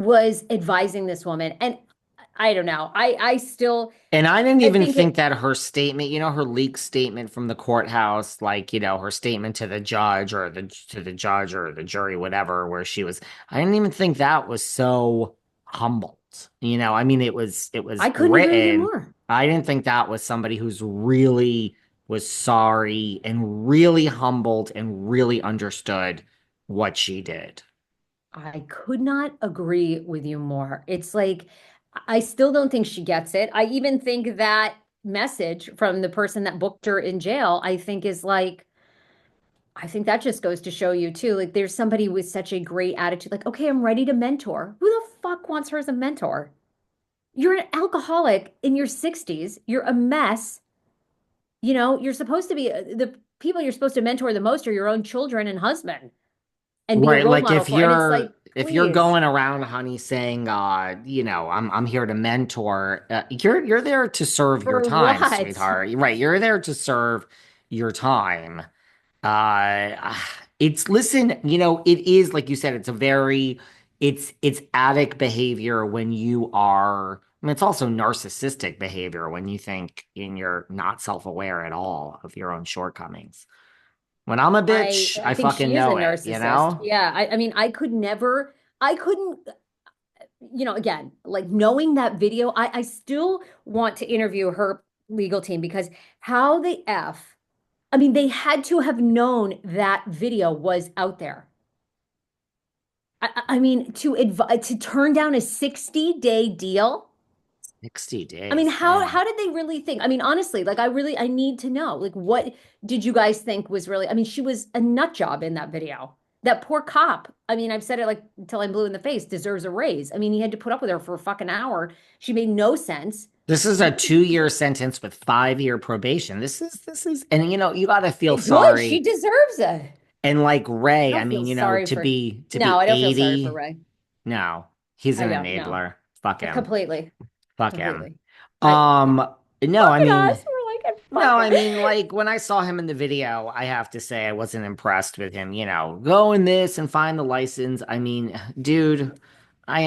was advising this woman. And I don't know. I still, And I didn't I even think think it, that her statement, her leaked statement from the courthouse, like, her statement to the judge or the judge or the jury, whatever, where she was, I didn't even think that was so humbled. I mean, it was I couldn't agree with you written. more. I didn't think that was somebody who's really was sorry and really humbled and really understood what she did. I could not agree with you more. It's like, I still don't think she gets it. I even think that message from the person that booked her in jail, I think is like, I think that just goes to show you too. Like, there's somebody with such a great attitude, like, okay, I'm ready to mentor. Who the fuck wants her as a mentor? You're an alcoholic in your 60s. You're a mess. You're supposed to be the people you're supposed to mentor the most are your own children and husband and be a Right, role like model for. And it's like, if you're please, going around, honey, saying, I'm here to mentor, you're there to serve your for time, what? sweetheart. Right, you're there to serve your time. Uh, it's listen, it is like you said, it's addict behavior when you are. I mean, it's also narcissistic behavior when you think and you're not self-aware at all of your own shortcomings. When I'm a I bitch, I I think fucking she is a know it, you narcissist. know? Yeah, I mean, I couldn't, again, like knowing that video, I still want to interview her legal team because how the F, I mean, they had to have known that video was out there. I mean, to turn down a 60-day deal. 60 I mean, days, how man. did they really think? I mean, honestly, like I need to know. Like, what did you guys think was really? I mean, she was a nut job in that video. That poor cop. I mean, I've said it like until I'm blue in the face, deserves a raise. I mean, he had to put up with her for a fucking hour. She made no sense. This is a You, 2-year sentence with 5-year probation. This is, and you got to feel good. She sorry. deserves it. And like I Ray, I don't feel mean, sorry to for. be to No, be I don't feel sorry for 80, Ray. no, he's I an don't know. enabler. Fuck him. Completely. Fuck him. Completely. I Um, no, Look I at mean, us. We're like a no, I fucking. mean, like when I saw him in the video, I have to say I wasn't impressed with him, go in this and find the license. I mean, dude, I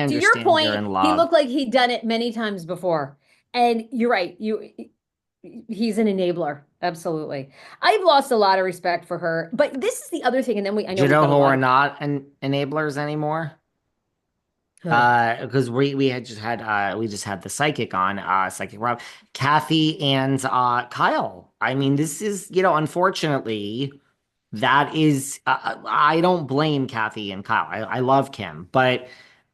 To your understand you're point, in he love. looked like he'd done it many times before. And you're right. He's an enabler. Absolutely. I've lost a lot of respect for her. But this is the other thing. And then I Do know you we've know got a who lot are of not enablers anymore? who. Because we just had the psychic on, psychic Rob, Kathy and Kyle. I mean, this is, unfortunately, that is, I don't blame Kathy and Kyle. I love Kim, but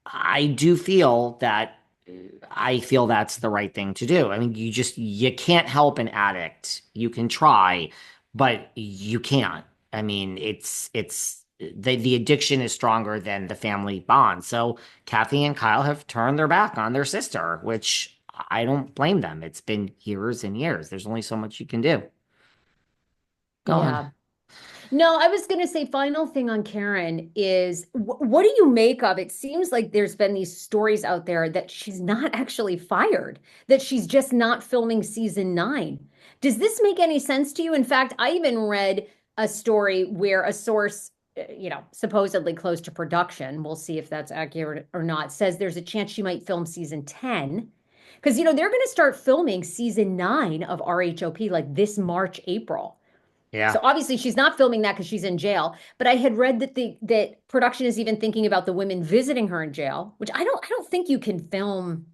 I do feel that I feel that's the right thing to do. I mean, you can't help an addict. You can try, but you can't. I mean, it's the addiction is stronger than the family bond. So Kathy and Kyle have turned their back on their sister, which I don't blame them. It's been years and years. There's only so much you can do. Go on. Yeah. No, I was going to say, final thing on Karen is what do you make of it? Seems like there's been these stories out there that she's not actually fired, that she's just not filming season 9. Does this make any sense to you? In fact, I even read a story where a source, supposedly close to production, we'll see if that's accurate or not, says there's a chance she might film season 10. Because, they're going to start filming season 9 of RHOP like this March, April. Yeah. So obviously she's not filming that because she's in jail. But I had read that production is even thinking about the women visiting her in jail, which I don't think you can film.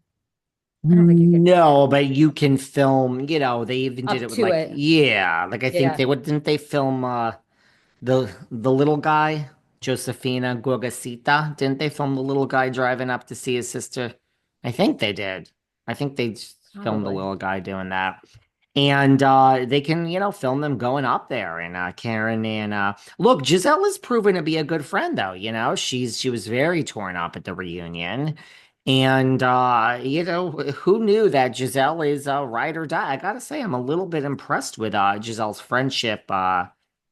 I don't think you can film No, but you can film, they even did up it with to like, it. yeah, like I think Yeah, didn't they film the little guy, Josefina Gorgasita? Didn't they film the little guy driving up to see his sister? I think they did. I think they just filmed the probably. little guy doing that. And they can, film them going up there and Karen and look, Giselle has proven to be a good friend though, she was very torn up at the reunion. And who knew that Giselle is ride or die? I gotta say, I'm a little bit impressed with Giselle's friendship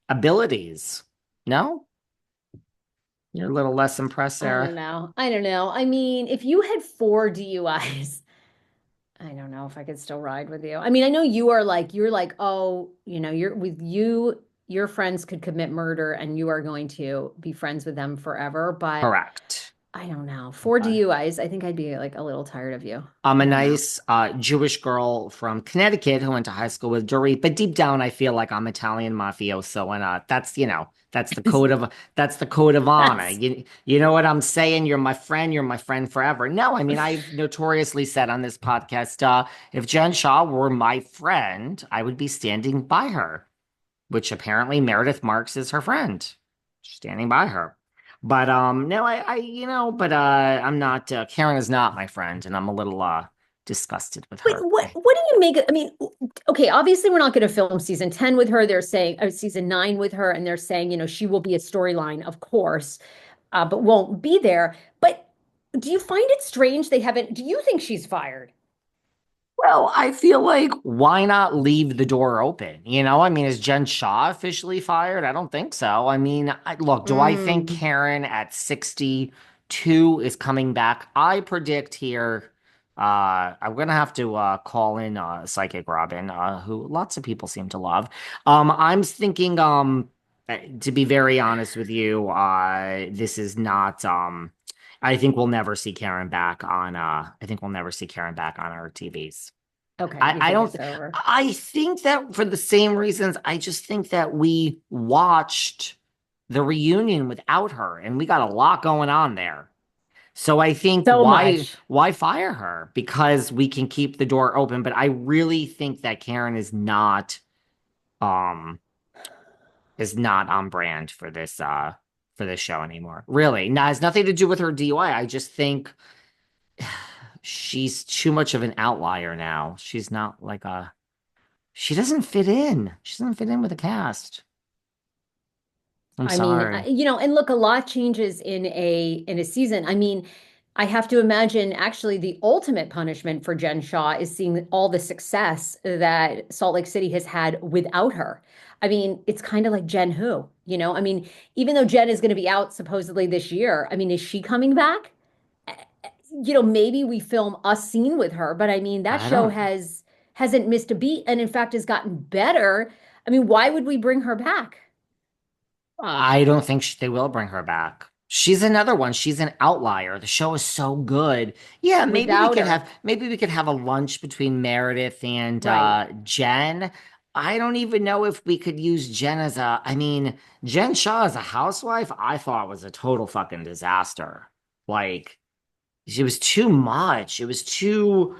abilities. No? You're a little less impressed, I don't Sarah? know. I don't know. I mean, if you had 4 DUIs, I don't know if I could still ride with you. I mean, I know you're like, oh, you're with you, your friends could commit murder and you are going to be friends with them forever. But Correct. I don't know. 4 DUIs, I think I'd be like a little tired of you. I'm I a don't know. nice Jewish girl from Connecticut who went to high school with Dorit, but deep down I feel like I'm Italian mafioso, and that's that's the code of honor. That's You know what I'm saying? You're my friend forever. No, I mean I've notoriously said on this podcast, if Jen Shaw were my friend, I would be standing by her, which apparently Meredith Marks is her friend, standing by her. But no, I'm not. Karen is not my friend, and I'm a little disgusted with Wait, her. what do you make? I mean, okay, obviously we're not going to film season 10 with her. They're saying season 9 with her, and they're saying, she will be a storyline, of course, but won't be there. But do you find it strange they haven't? Do you think she's fired? Well, I feel like why not leave the door open? I mean, is Jen Shaw officially fired? I don't think so. I mean, look, do I think Mm, Karen at 62 is coming back? I predict here, I'm gonna have to call in Psychic Robin, who lots of people seem to love. I'm thinking, to be very honest with you, this is not I think we'll never see Karen back on I think we'll never see Karen back on our TVs. okay, I, you I think don't it's over. I think that for the same reasons, I just think that we watched the reunion without her and we got a lot going on there. So I think So much. why fire her? Because we can keep the door open, but I really think that Karen um is not on brand for this show anymore. Really. Now, it has nothing to do with her DUI. I just think she's too much of an outlier now. She's not like a She doesn't fit in. She doesn't fit in with the cast. I'm I mean, sorry. and look, a lot changes in a season. I mean, I have to imagine actually the ultimate punishment for Jen Shaw is seeing all the success that Salt Lake City has had without her. I mean, it's kind of like Jen who, I mean, even though Jen is going to be out supposedly this year, I mean, is she coming back? Maybe we film a scene with her, but I mean, that I show don't. hasn't missed a beat and in fact has gotten better. I mean, why would we bring her back I don't think they will bring her back. She's another one. She's an outlier. The show is so good. Yeah, without her? maybe we could have a lunch between Meredith and Right. Jen. I don't even know if we could use Jen as I mean, Jen Shaw as a housewife, I thought was a total fucking disaster. Like, it was too much. It was too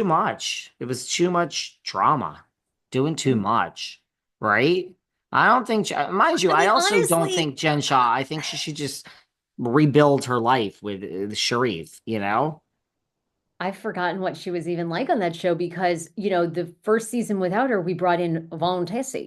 much. It was too much drama. Doing too much, right? I don't think, mind you, I I mean, also don't honestly, think Jen Shaw, I think she should just rebuild her life with Sharif, you know? I've forgotten what she was even like on that show because, the first season without her, we brought in Valentesi.